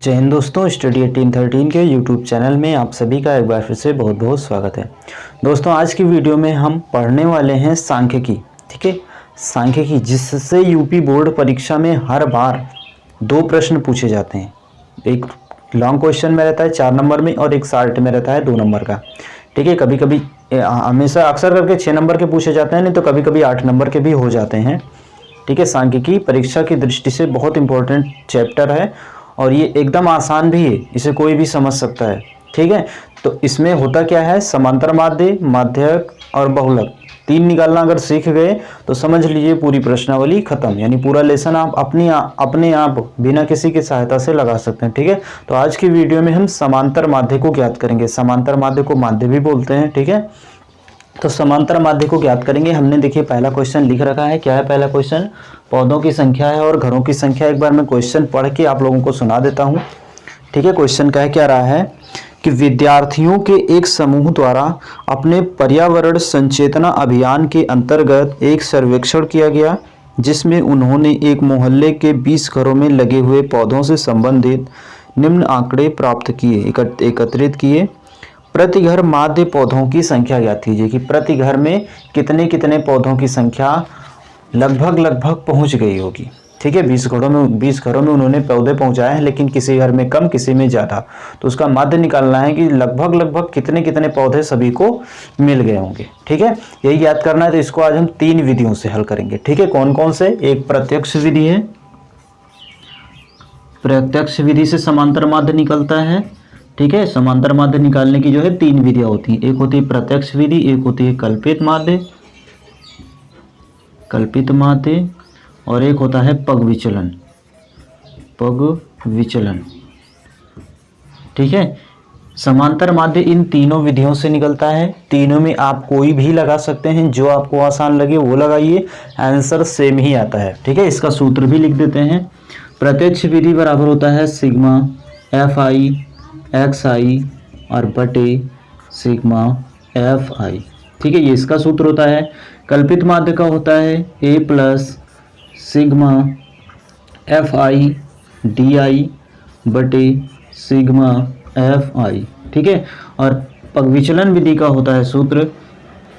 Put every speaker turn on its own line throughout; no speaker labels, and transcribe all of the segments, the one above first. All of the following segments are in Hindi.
जय हिंद दोस्तों, स्टडी 1813 के यूट्यूब चैनल में आप सभी का एक बार फिर से बहुत बहुत स्वागत है। दोस्तों, आज की वीडियो में हम पढ़ने वाले हैं सांख्यिकी। ठीक है, सांख्यिकी जिससे यूपी बोर्ड परीक्षा में हर बार 2 प्रश्न पूछे जाते हैं। एक लॉन्ग क्वेश्चन में रहता है 4 नंबर में और एक शॉर्ट में रहता है 2 नंबर का। ठीक है, कभी कभी हमेशा अक्सर करके 6 नंबर के पूछे जाते हैं, नहीं तो कभी कभी 8 नंबर के भी हो जाते हैं। ठीक है, सांख्यिकी परीक्षा की दृष्टि से बहुत इंपॉर्टेंट चैप्टर है और ये एकदम आसान भी है, इसे कोई भी समझ सकता है। ठीक है, तो इसमें होता क्या है, समांतर माध्य, माध्यक और बहुलक 3 निकालना अगर सीख गए तो समझ लीजिए पूरी प्रश्नावली खत्म, यानी पूरा लेसन आप अपने आप बिना किसी की सहायता से लगा सकते हैं। ठीक है, तो आज की वीडियो में हम समांतर माध्य को ज्ञात करेंगे। समांतर माध्य को माध्य भी बोलते हैं। ठीक है, तो समांतर माध्य को ज्ञात करेंगे। हमने देखिए पहला क्वेश्चन लिख रखा है। क्या है पहला क्वेश्चन? पौधों की संख्या है और घरों की संख्या। एक बार मैं क्वेश्चन पढ़ के आप लोगों को सुना देता हूँ। ठीक है, क्वेश्चन क्या रहा है कि विद्यार्थियों के एक समूह द्वारा अपने पर्यावरण संचेतना अभियान के अंतर्गत एक सर्वेक्षण किया गया, जिसमें उन्होंने एक मोहल्ले के 20 घरों में लगे हुए पौधों से संबंधित निम्न आंकड़े प्राप्त किए, एकत्रित किए। प्रति घर माध्य पौधों की संख्या ज्ञात कीजिए कि प्रति घर में कितने कितने पौधों की संख्या लगभग पहुंच गई होगी। ठीक है, 20 घरों में उन्होंने पौधे पहुंचाए हैं, लेकिन किसी घर में कम, किसी में ज़्यादा। तो उसका माध्य निकालना है कि लगभग कितने कितने पौधे सभी को मिल गए होंगे। ठीक है, यही याद करना है। तो इसको आज हम 3 विधियों से हल करेंगे। ठीक है, कौन कौन से? एक प्रत्यक्ष विधि है, प्रत्यक्ष विधि से समांतर माध्य निकलता है। ठीक है, समांतर माध्य निकालने की जो है 3 विधियां होती हैं। एक होती है प्रत्यक्ष विधि, एक होती है कल्पित माध्य और एक होता है पग विचलन। ठीक है, समांतर माध्य इन तीनों विधियों से निकलता है। तीनों में आप कोई भी लगा सकते हैं, जो आपको आसान लगे वो लगाइए, आंसर सेम ही आता है। ठीक है, इसका सूत्र भी लिख देते हैं। प्रत्यक्ष विधि बराबर होता है सिग्मा FI XI और बटे सिग्मा FI। ठीक है, ये इसका सूत्र होता है। कल्पित माध्य का होता है A plus sigma FI DI बटे सिग्मा FI। ठीक है, और पगविचलन विधि का होता है सूत्र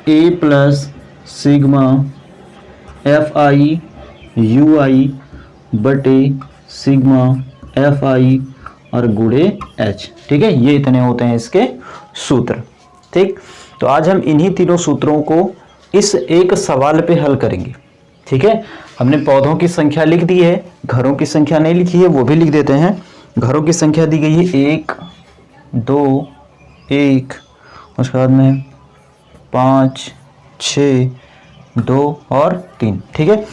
A plus sigma FI UI बटे सिग्मा FI और गुणे H। ठीक है, ये इतने होते हैं इसके सूत्र। ठीक, तो आज हम इन्हीं तीनों सूत्रों को इस एक सवाल पे हल करेंगे। ठीक है, हमने पौधों की संख्या लिख दी है, घरों की संख्या नहीं लिखी है, वो भी लिख देते हैं। घरों की संख्या दी गई है 1 2 1, उसके बाद में 5 6 2 और 3। ठीक है,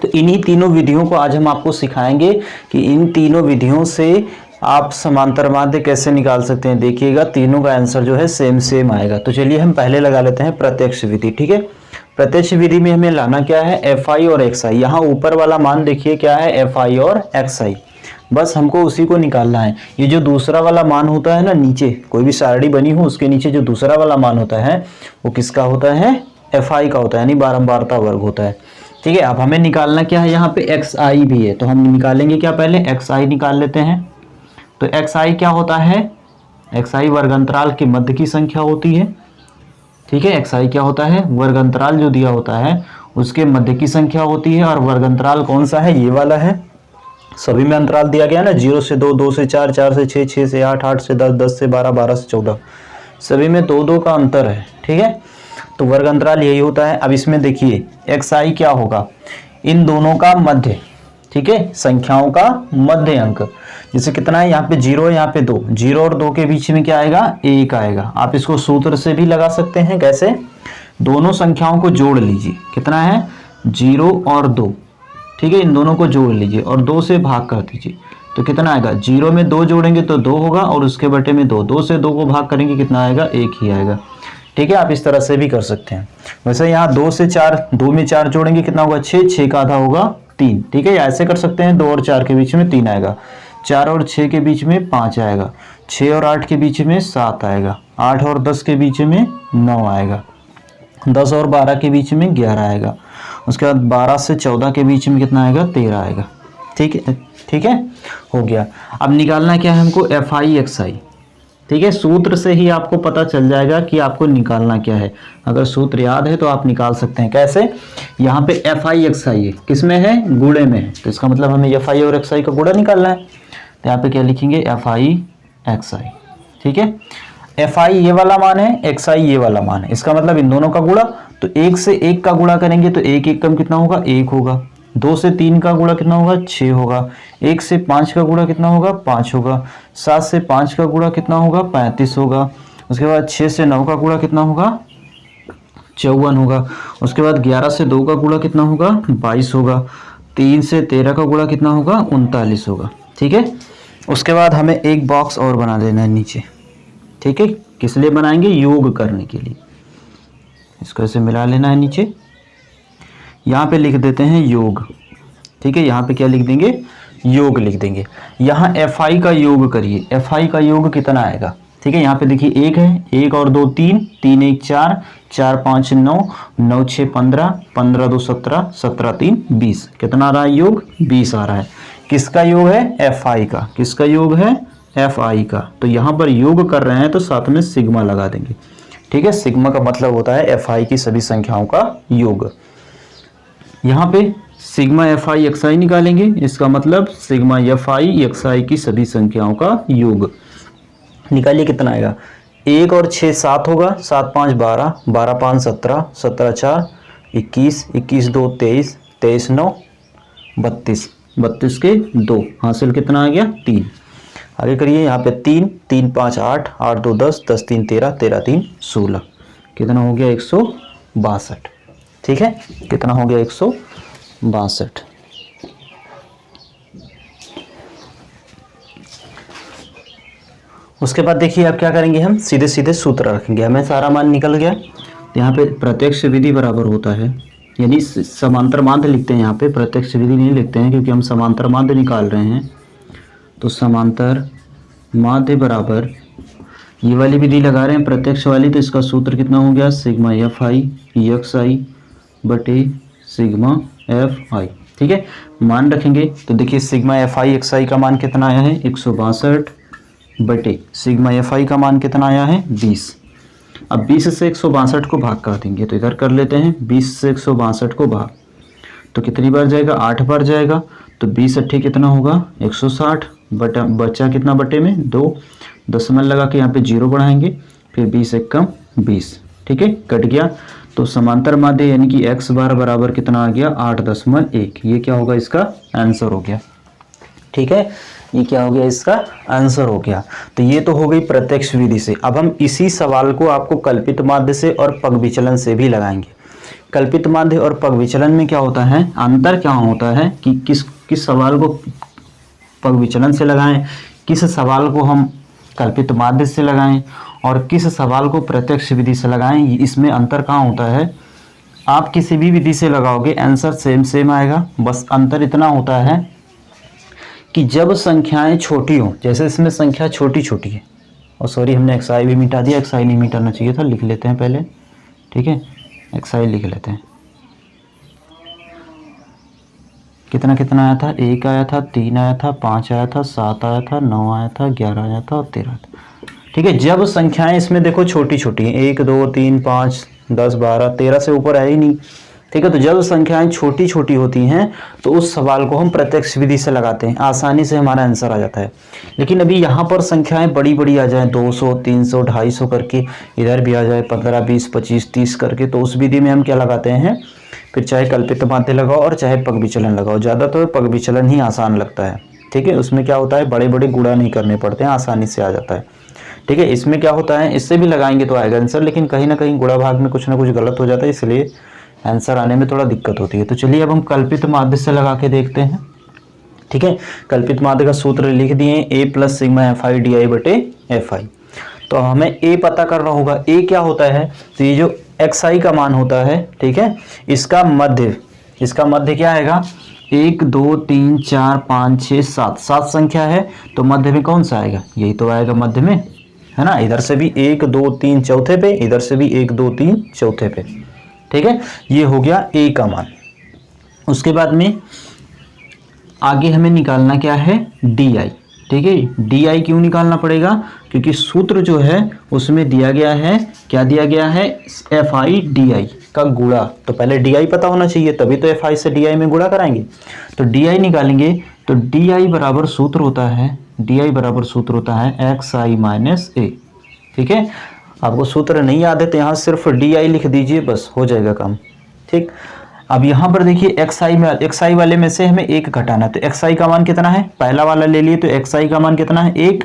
तो इन्हीं तीनों विधियों को आज हम आपको सिखाएंगे कि इन तीनों विधियों से आप समांतर माध्य कैसे निकाल सकते हैं। देखिएगा तीनों का आंसर जो है सेम आएगा। तो चलिए हम पहले लगा लेते हैं प्रत्यक्ष विधि। ठीक है, प्रत्यक्ष विधि में हमें लाना क्या है, FI और XI। यहाँ ऊपर वाला मान देखिए क्या है, FI और XI, बस हमको उसी को निकालना है। ये जो दूसरा वाला मान होता है ना, नीचे कोई भी सारणी बनी हो उसके नीचे जो दूसरा वाला मान होता है वो किसका होता है, FI का होता है, यानी बारंबारता वर्ग होता है। ठीक है, अब हमें निकालना क्या है, यहाँ पे XI भी है, तो हम निकालेंगे क्या, पहले XI निकाल लेते हैं। तो XI क्या होता है, XI वर्गांतराल के मध्य की संख्या होती है। ठीक है, XI क्या होता है, वर्गांतराल जो दिया होता है उसके मध्य की संख्या होती है। और वर्गांतराल कौन सा है, ये वाला है। सभी में अंतराल दिया गया ना, 0 से 2, 2 से 4, 4 से 6, 6 से 8, 8 से 10, 10 से 12, 12 से 14, सभी में 2 का अंतर है। ठीक है, तो वर्ग अंतराल यही होता है। अब इसमें देखिए XI क्या होगा, इन दोनों का मध्य। ठीक है, संख्याओं का मध्य अंक। जैसे कितना है, यहाँ पे 0 है, यहाँ पे 2, 0 और 2 के बीच में क्या आएगा, 1 आएगा। आप इसको सूत्र से भी लगा सकते हैं। कैसे, दोनों संख्याओं को जोड़ लीजिए, कितना है 0 और 2। ठीक है, इन दोनों को जोड़ लीजिए और 2 से भाग कर दीजिए, तो कितना आएगा, 0 में 2 जोड़ेंगे तो 2 होगा और उसके बटे में 2, 2 से 2 को भाग करेंगे कितना आएगा, 1 ही आएगा। ठीक है, आप इस तरह से भी कर सकते हैं। वैसे यहाँ 2 से 4, 2 में 4 जोड़ेंगे कितना होगा, 6, 6 का आधा होगा 3। ठीक है, ऐसे कर सकते हैं। 2 और 4 के बीच में 3 आएगा, 4 और 6 के बीच में 5 आएगा, 6 और 8 के बीच में 7 आएगा, 8 और 10 के बीच में 9 आएगा, 10 और 12 के बीच में 11 आएगा, उसके बाद 12 से 14 के बीच में कितना आएगा, 13 आएगा। ठीक है, हो गया। अब निकालना क्या है हमको, एफ आई एक्स आई। ठीक है, सूत्र से ही आपको पता चल जाएगा कि आपको निकालना क्या है। अगर सूत्र याद है तो आप निकाल सकते हैं। कैसे, यहाँ पे एफ आई एक्स आई है, किस में है, गुणे में है, तो इसका मतलब हमें एफ आई और एक्स आई का गुणा निकालना है। तो यहाँ पे क्या लिखेंगे, एफ आई एक्स आई। ठीक है, एफ आई ये वाला मान है, एक्स आई ये वाला मान है, इसका मतलब इन दोनों का गुणा। तो 1 से 1 का गुणा करेंगे तो 1 1 कम कितना होगा, 1 होगा। 2 से 3 का गुणा कितना होगा, 6 होगा। 1 से 5 का गुणा कितना होगा, 5 होगा। 7 से 5 का गुणा कितना होगा, 35 होगा। उसके बाद 6 से 9 का गुणा कितना होगा, 54 होगा। उसके बाद 11 से 2 का गुणा कितना होगा, 22 होगा। 3 से 13 का गुणा कितना होगा, 39 होगा। ठीक है, उसके बाद हमें एक बॉक्स और बना देना है नीचे। ठीक है, किस लिए बनाएंगे, योग करने के लिए। इसको ऐसे मिला लेना है नीचे, यहाँ पे लिख देते हैं योग। ठीक है, यहाँ पे क्या लिख देंगे, योग लिख देंगे। यहाँ एफ आई का योग करिए, एफ आई का योग कितना आएगा। ठीक है, यहाँ पे देखिए 1 है, 1 और 2 3, 3 1 4, 4 5 9, 9 6 15, 15 2 17, 17 3 20। कितना आ रहा है योग, 20 आ रहा है। किसका योग है, एफ आई का। किसका योग है, एफ आई का। तो यहाँ पर योग कर रहे हैं तो साथ में सिग्मा लगा देंगे। ठीक है, सिग्मा का मतलब होता है एफ आई की सभी संख्याओं का योग। यहाँ पे सिग्मा एफ आई एक्स आई निकालेंगे, इसका मतलब सिग्मा एफ आई एक्स आई की सभी संख्याओं का योग। निकालिए कितना आएगा, 1 और 6 7 होगा, 7 5 12, 12 5 17, 17 4 21, 21 2 23, 23 9 32, 32 के 2, हासिल कितना आ गया, 3। आगे करिए, यहाँ पे 3 3 5 8, 8 2 10, 10 3 13, 13 3 16। कितना हो गया, 162। ठीक है, कितना हो गया, 162। उसके बाद देखिए अब क्या करेंगे, हम सीधे सीधे सूत्र रखेंगे। हमें सारा मान निकल गया, तो यहाँ पे प्रत्यक्ष विधि बराबर होता है, यानी समांतर माध्य लिखते हैं। यहाँ पे प्रत्यक्ष विधि नहीं लिखते हैं क्योंकि हम समांतर माध्य निकाल रहे हैं। तो समांतर माध्य बराबर, ये वाली विधि लगा रहे हैं प्रत्यक्ष वाली, तो इसका सूत्र कितना हो गया, सिग्मा एफ आई एक्स आई बटे सिग्मा एफ आई। ठीक है, मान रखेंगे तो देखिए सिग्मा एफ आई एक्स आई का मान कितना आया है, 162 बटे सिग्मा एफ आई का मान कितना आया है, 20। अब 20 से 162 को भाग कर देंगे, तो इधर कर लेते हैं, 20 से 162 को भाग, तो कितनी बार जाएगा, 8 बार जाएगा। तो 20 अट्ठे कितना होगा, 160 बटा, बचा कितना बटे में, 2। दशमलव लगा के यहाँ पे 0 बढ़ाएंगे, फिर 20 एक कम 20। ठीक है, कट गया। तो समांतर माध्य यानी कि x बार बराबर कितना आ गया, 8.1। ये क्या होगा, इसका आंसर हो गया। ठीक है, ये क्या हो गया, इसका आंसर हो गया। तो ये तो हो गई प्रत्यक्ष विधि से। अब हम इसी सवाल को आपको कल्पित माध्य से और पग विचलन से भी लगाएंगे। कल्पित माध्य और पग विचलन में क्या होता है, अंतर क्या होता है कि किस सवाल को पग विचलन से लगाएं, किस सवाल को हम कल्पित माध्य से लगाएं और किस सवाल को प्रत्यक्ष विधि से लगाएं, इसमें अंतर कहाँ होता है। आप किसी भी विधि से लगाओगे आंसर सेम सेम आएगा, बस अंतर इतना होता है कि जब संख्याएं छोटी हो, जैसे इसमें संख्या छोटी छोटी है, और सॉरी हमने एक्स आई भी मिटा दिया, एक्स आई नहीं मिटाना चाहिए था, लिख लेते हैं पहले। ठीक है, एक्स आई लिख लेते हैं। कितना कितना आया था, 1 आया था, 3 आया था, 5 आया था, 7 आया था, 9 आया था, 11 आया था और 13 था। ठीक है, जब संख्याएं इसमें देखो छोटी छोटी हैं, 1 2 3 5 10 12 13 से ऊपर है ही नहीं। ठीक है, तो जब संख्याएं छोटी छोटी होती हैं तो उस सवाल को हम प्रत्यक्ष विधि से लगाते हैं, आसानी से हमारा आंसर आ जाता है। लेकिन अभी यहाँ पर संख्याएं बड़ी बड़ी आ जाए, 200 300 250 करके, इधर भी आ जाए 15 20 25 30 करके, तो उस विधि में हम क्या लगाते हैं, फिर चाहे कल्पित माध्य लगाओ और चाहे पग विचलन लगाओ। ज़्यादातर पग विचलन ही आसान लगता है। ठीक है, उसमें क्या होता है, बड़े बड़े गुणा नहीं करने पड़ते हैं, आसानी से आ जाता है। ठीक है, इसमें क्या होता है, इससे भी लगाएंगे तो आएगा आंसर, लेकिन कहीं ना कहीं गुणा भाग में कुछ ना कुछ गलत हो जाता है, इसलिए आंसर आने में थोड़ा दिक्कत होती है। तो चलिए अब हम कल्पित माध्य से लगा के देखते हैं। ठीक है, कल्पित माध्य का सूत्र लिख दिए, A plus sigma F I D I बटे एफ आई। तो हमें ए पता करना होगा। ए क्या होता है, तो ये जो एक्स आई का मान होता है, ठीक है, इसका मध्य क्या आएगा, 1 2 3 4 5 6 7, 7 संख्या है, तो मध्य में कौन सा आएगा, यही तो आएगा मध्य में, है ना। इधर से भी 1 2 3 चौथे पे, इधर से भी 1 2 3 चौथे पे। ठीक है, ये हो गया ए का मान। उसके बाद में आगे हमें निकालना क्या है, डी आई। ठीक है, डी आई क्यों निकालना पड़ेगा, क्योंकि सूत्र जो है उसमें दिया गया है, क्या दिया गया है, एफ आई डी आई का गुणा। तो पहले डी आई पता होना चाहिए, तभी तो एफ आई से डी आई में गुणा कराएंगे। तो डी आई निकालेंगे तो डी आई बराबर सूत्र होता है, डी आई बराबर सूत्र होता है एक्स आई माइनस ए। ठीक है, आपको सूत्र नहीं याद है तो यहाँ सिर्फ डी आई लिख दीजिए, बस हो जाएगा काम। ठीक, अब यहाँ पर देखिए एक्स आई वाले में से हमें एक घटाना है, तो एक्स आई का मान कितना है, पहला वाला ले लिए तो एक्स आई का मान कितना है 1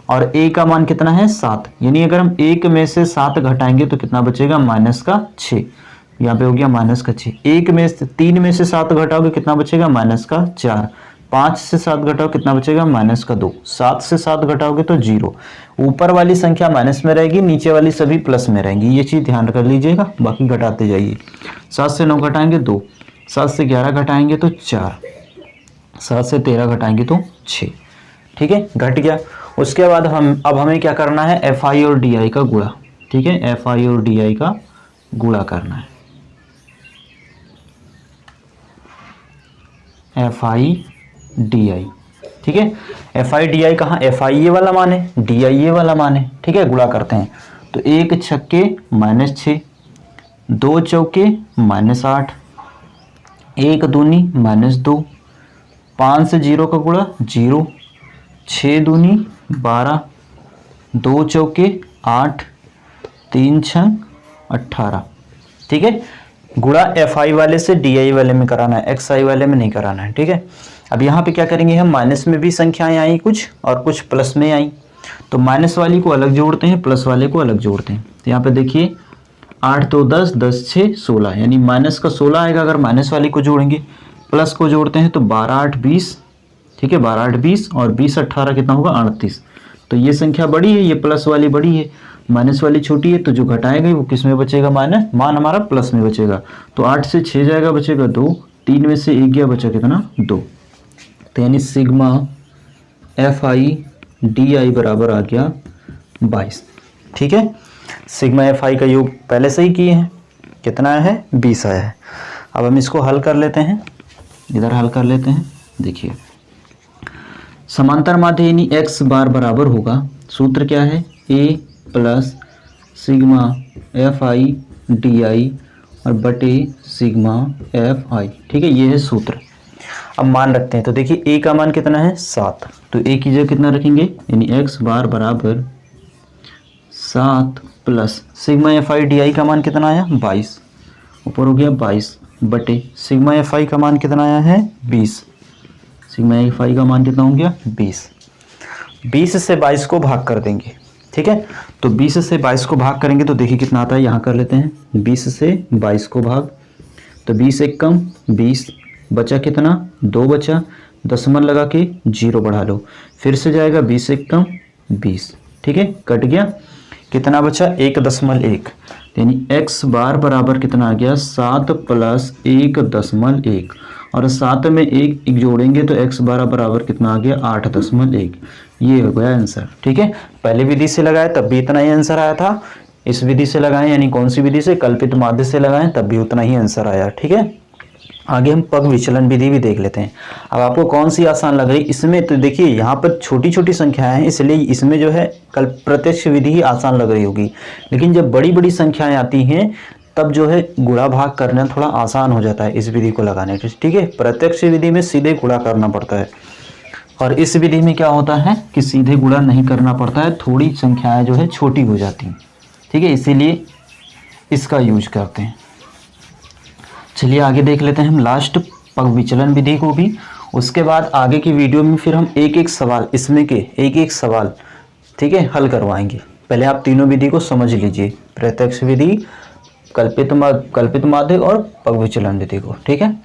और ए का मान कितना है 7। यानी अगर हम 1 में से 7 घटाएंगे तो कितना बचेगा, -6। यहाँ पे हो गया -6। 1 में से 3 में से 7 घटाओगे कितना बचेगा, -4। 5 से 7 घटाओ कितना बचेगा, -2। 7 से 7 घटाओगे तो 0। ऊपर वाली संख्या माइनस में रहेगी, नीचे वाली सभी प्लस में रहेंगी, ये चीज़ ध्यान कर लीजिएगा। बाकी घटाते जाइए, 7 से 9 घटाएंगे 2, 7 से 11 घटाएंगे तो 4, 7 से 13 घटाएंगे तो 6। ठीक है, घट गया। उसके बाद अब हमें क्या करना है, एफ आई और डी आई का गुणा। ठीक है, एफ आई और डी आई का गुणा करना है। एफ आई डी आई, ठीक है, एफ आई डी आई कहाँ, एफ आई ये वाला मान है, डी आई ये वाला मान है। ठीक है, गुणा करते हैं तो 1 छक्के -6, 2 चौके -8, 1 दूनी -2, 5 से 0 का गुणा 0, 6 दूनी 12, 2 चौके 8, 3 छंग 18। ठीक है, गुणा एफ आई वाले से डी आई वाले में कराना है, एक्स आई वाले में नहीं कराना है। ठीक है, अब यहाँ पे क्या करेंगे हम, माइनस में भी संख्याएं आई कुछ और कुछ प्लस में आई, तो माइनस वाली को अलग जोड़ते हैं, प्लस वाले को अलग जोड़ते हैं। तो यहाँ पे देखिए 8 तो 10, 10 6 16, यानी माइनस का 16 आएगा अगर माइनस वाली को जोड़ेंगे। प्लस को जोड़ते हैं तो 12 8 20। ठीक है, 12 8 20 और 20 18 कितना होगा, 38। तो ये संख्या बड़ी है, ये प्लस वाली बड़ी है, माइनस वाली छोटी है, तो जो घटाएगा वो किस में बचेगा, माइनस, मान हमारा प्लस में बचेगा। तो 8 से 6 जाएगा, बचेगा 2, 3 में से 1 गया, बचा कितना, 2। तो यानी सिग्मा एफ आई डी आई बराबर आ गया 22। ठीक है, सिग्मा एफ आई का योग पहले से ही किए हैं, कितना है, 20 आया है। अब हम इसको हल कर लेते हैं, इधर हल कर लेते हैं। देखिए समांतर माध्य यानी एक्स बार बराबर होगा, सूत्र क्या है, A plus sigma F I D I और बटे सिग्मा एफ आई। ठीक है, ये है सूत्र। अब मान रखते हैं तो देखिए ए का मान कितना है 7, तो ए की जगह कितना रखेंगे, यानी एक्स बार बराबर 7 plus sigma F I D आई का मान कितना आया 22, ऊपर हो गया 22 बटे सिग्मा एफ आई का मान कितना आया है 20, सिग्मा एफ आई का मान कितना हो गया 20। 20 से 22 को भाग कर देंगे। ठीक है, तो 20 से 22 को भाग करेंगे तो देखिए कितना आता है, यहाँ कर लेते हैं 20 से 22 को भाग, तो 20 एक कम 20, बचा कितना 2 बचा, दशमलव लगा के 0 बढ़ा लो, फिर से जाएगा 20 एक कम 20। ठीक है, कट गया, कितना बचा 1.1, यानी x बार बराबर कितना आ गया 7 प्लस 1.1 और 7 में एक जोड़ेंगे तो x बार बराबर कितना आ गया 8.1। ये हो गया आंसर। ठीक है, पहले विधि से लगाए तब भी इतना ही आंसर आया था, इस विधि से लगाएं यानी कौन सी विधि से, कल्पित माध्य से लगाएं तब भी उतना ही आंसर आया। ठीक है, आगे हम पग विचलन विधि भी देख लेते हैं। अब आपको कौन सी आसान लग रही, इसमें तो देखिए यहाँ पर छोटी छोटी संख्याएं हैं, इसलिए इसमें जो है कल प्रत्यक्ष विधि ही आसान लग रही होगी, लेकिन जब बड़ी बड़ी संख्याएं आती हैं तब जो है गुणा भाग करना थोड़ा आसान हो जाता है इस विधि को लगाने से। ठीक है, प्रत्यक्ष विधि में सीधे गुणा करना पड़ता है और इस विधि में क्या होता है कि सीधे गुणा नहीं करना पड़ता है, थोड़ी संख्याएं जो है छोटी हो जाती हैं। ठीक है, इसीलिए इसका यूज करते हैं। चलिए आगे देख लेते हैं हम लास्ट पग विचलन विधि को भी, उसके बाद आगे की वीडियो में फिर हम एक एक सवाल इसमें के एक एक सवाल ठीक है हल करवाएंगे। पहले आप तीनों विधि को समझ लीजिए, प्रत्यक्ष विधि, कल्पित माध्य और पग विचलन विधि को। ठीक है,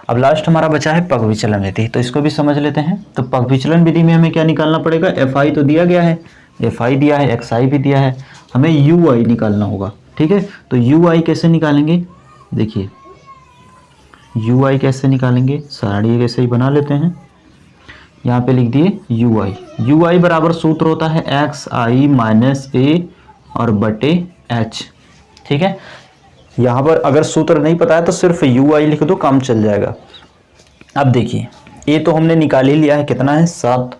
अब लास्ट हमारा बचा है पग विचलन विधि, तो इसको भी समझ लेते हैं। तो पग विचलन विधि में हमें क्या निकालना पड़ेगा, एफ आई तो दिया गया है, एफ आई दिया है, एक्स आई भी दिया है, हमें यू आई निकालना होगा। ठीक है, तो यू आई कैसे निकालेंगे, देखिए यू आई कैसे निकालेंगे, साड़ी कैसे ही बना लेते हैं, यहाँ पे लिख दिए यू आई। यू आई बराबर सूत्र होता है एक्स आई माइनस ए और बटे एच। ठीक है, यहाँ पर अगर सूत्र नहीं पता है तो सिर्फ यू आई लिख दो, काम चल जाएगा। अब देखिए ए तो हमने निकाल ही लिया है, कितना है 7।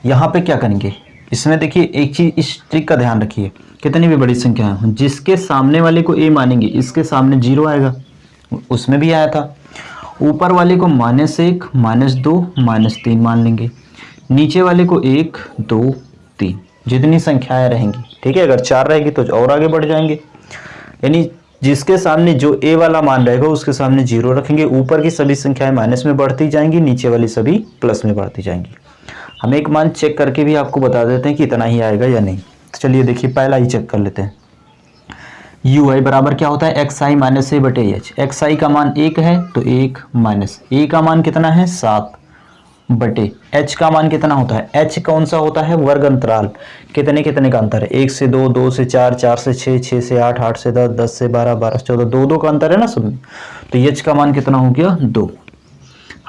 यहाँ पे क्या करेंगे, इसमें देखिए एक चीज, इस ट्रिक का ध्यान रखिए, कितनी भी बड़ी संख्या है जिसके सामने वाले को ए मानेंगे इसके सामने 0 आएगा, उसमें भी आया था। ऊपर वाले को -1 -2 -3 मान लेंगे, नीचे वाले को 1 2 3, जितनी संख्याएं रहेंगी, ठीक है। अगर 4 रहेगी तो और आगे बढ़ जाएंगे, यानी जिसके सामने जो ए वाला मान रहेगा उसके सामने 0 रखेंगे। ऊपर की सभी संख्याएं माइनस में बढ़ती जाएंगी, नीचे वाली सभी प्लस में बढ़ती जाएंगी। हम एक मान चेक करके भी आपको बता देते हैं कि इतना ही आएगा या नहीं। तो चलिए देखिए पहला ही चेक कर लेते हैं। यू आई बराबर क्या होता है, एक्स आई माइनस ए बटे एच। एक्स आई का मान 1 है तो 1 माइनस ए का मान कितना है 7 बटे एच का मान कितना होता है, एच कौन सा होता है, वर्ग अंतराल। कितने कितने का अंतर है, 1 से 2, 2 से 4, 4 से 6, 6 से 8, 8 से 10, 10 से 12, 12 से 14, 2 2 का अंतर है ना सब में। तो एच का मान कितना हो गया 2।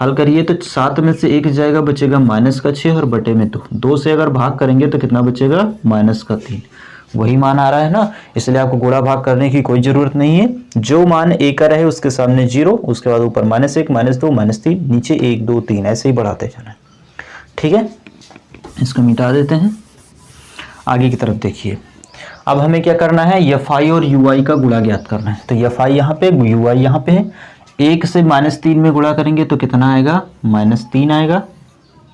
हल करिए तो 7 में से 1 जाएगा, बचेगा -6 और बटे में 2। 2 से अगर भाग करेंगे तो कितना बचेगा -3। वही मान आ रहा है ना, इसलिए आपको गुणा भाग करने की कोई जरूरत नहीं है। जो मान ए का रहे उसके सामने 0, उसके बाद ऊपर -1 -2 -3, नीचे 1 2 3 ऐसे ही बढ़ाते जाना है, ठीक है। इसको मिटा देते हैं, आगे की तरफ देखिए। अब हमें क्या करना है, एफ आई और यू आई का गुणा ज्ञात करना है। तो एफ आई यहाँ पे, यू आई यहाँ पे है। 1 से -3 में गुणा करेंगे तो कितना आएगा, -3 आएगा,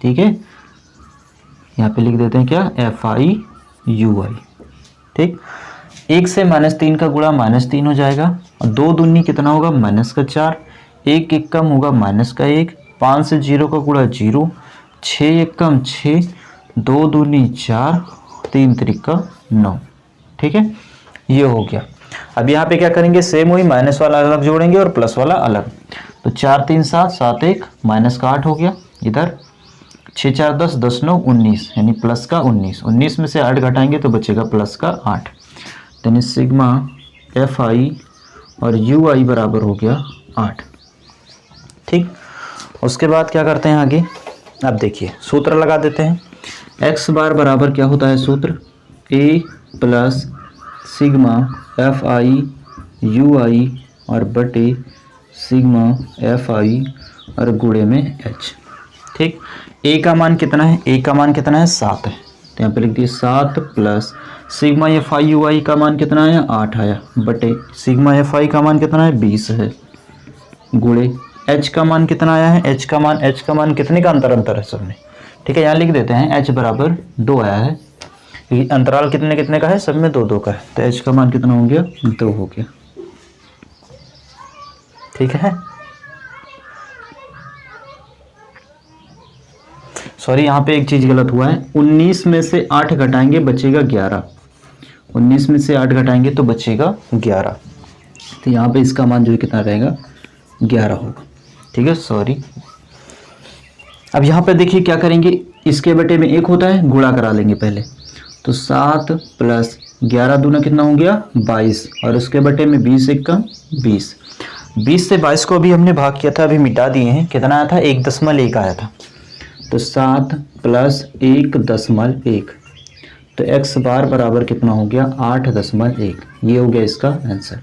ठीक है। यहाँ पे लिख देते हैं क्या, एफ आई यू आई, ठीक। 1 से -3 का गुणा -3 हो जाएगा, और 2 दूनी कितना होगा -4, 1 1 कम होगा -1, 5 से 0 का गुणा 0, 6 1 कम 6, 2 दूनी 4, 3 त्रिका 9, ठीक है। ये हो गया। अब यहाँ पे क्या करेंगे, सेम वही, माइनस वाला अलग जोड़ेंगे और प्लस वाला अलग। तो 4 3 7, 7 1 माइनस का 8 हो गया इधर, 6 4 10, 10 9 19, यानी प्लस का 19। 19 में से 8 घटाएंगे तो बचेगा प्लस का 8। यानी सिग्मा एफ आई और यू आई बराबर हो गया 8, ठीक। उसके बाद क्या करते हैं आगे, अब देखिए सूत्र लगा देते हैं। एक्स बार बराबर क्या होता है सूत्र, A plus sigma F I U I और बटे सिग्मा एफ आई और गुणे में एच, ठीक। ए का मान कितना है, ए का मान कितना है 7 है, तो यहाँ पे लिख दिए 7 plus sigma F I U I का मान कितना आया 8 आया, बटे सिग्मा एफ आई का मान कितना है 20 है, गुणे एच का मान कितना आया है, एच का मान कितने का अंतर है सब में, ठीक है। यहाँ लिख देते हैं एच बराबर 2 आया है, क्योंकि अंतराल कितने कितने का है, सब में 2 2 का है। तो एच का मान कितना हो गया 2 हो गया, ठीक है। सॉरी यहाँ पे एक चीज गलत हुआ है, 19 में से 8 घटाएंगे बचेगा 11, 19 में से 8 घटाएंगे तो बचेगा 11। तो यहाँ पे इसका मान जो कितना रहेगा 11 होगा, ठीक है। सॉरी, अब यहाँ पे देखिए क्या करेंगे, इसके बटे में 1 होता है, गुणा करा लेंगे पहले। तो 7 प्लस 11 दूना कितना हो गया 22, और उसके बटे में 20 1 का 20। 20 से 22 को अभी हमने भाग किया था, अभी मिटा दिए हैं। कितना आया था 1.1 आया था। तो 7 प्लस 1.1, तो एक्स बार बराबर कितना हो गया 8.1। ये हो गया इसका आंसर,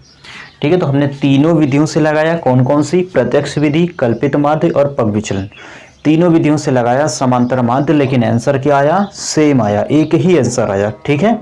ठीक है। तो हमने तीनों विधियों से लगाया, कौन कौन सी, प्रत्यक्ष विधि, कल्पित माध्य और पग विचलन। तीनों विधियों से लगाया समांतर माध्य, लेकिन आंसर क्या आया, सेम आया, एक ही आंसर आया, ठीक है।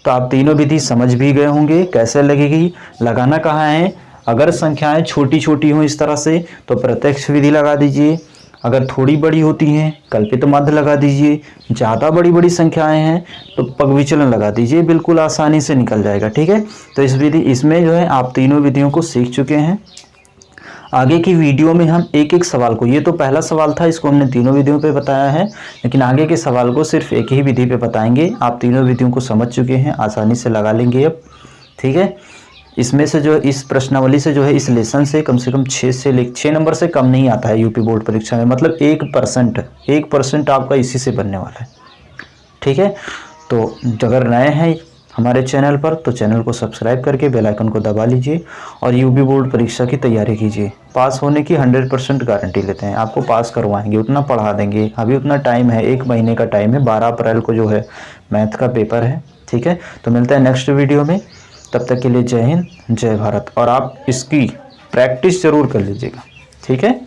तो आप तीनों विधि समझ भी गए होंगे कैसे लगेगी, लगाना कहाँ है। अगर संख्याएं छोटी छोटी हों इस तरह से तो प्रत्यक्ष विधि लगा दीजिए, अगर थोड़ी बड़ी होती हैं कल्पित माध्य लगा दीजिए, ज़्यादा बड़ी बड़ी संख्याएं हैं तो पग विचलन लगा दीजिए, बिल्कुल आसानी से निकल जाएगा, ठीक है। तो इसमें जो है आप तीनों विधियों को सीख चुके हैं। आगे की वीडियो में हम एक एक सवाल को, ये तो पहला सवाल था, इसको हमने तीनों विधियों पे बताया है, लेकिन आगे के सवाल को सिर्फ एक ही विधि पे बताएंगे। आप तीनों विधियों को समझ चुके हैं, आसानी से लगा लेंगे अब, ठीक है। इसमें से जो इस प्रश्नावली से जो है, इस लेसन से कम 6 नंबर से कम नहीं आता है यूपी बोर्ड परीक्षा में, मतलब 1% आपका इसी से बनने वाला है, ठीक है। तो अगर नए हैं हमारे चैनल पर तो चैनल को सब्सक्राइब करके बेल आइकन को दबा लीजिए और यूपी बोर्ड परीक्षा की तैयारी कीजिए। पास होने की 100% गारंटी लेते हैं, आपको पास करवाएंगे, उतना पढ़ा देंगे। अभी उतना टाइम है, 1 महीने का टाइम है, 12 अप्रैल को जो है मैथ का पेपर है, ठीक है। तो मिलता है नेक्स्ट वीडियो में, तब तक के लिए जय हिंद जय भारत। और आप इसकी प्रैक्टिस ज़रूर कर लीजिएगा, ठीक है।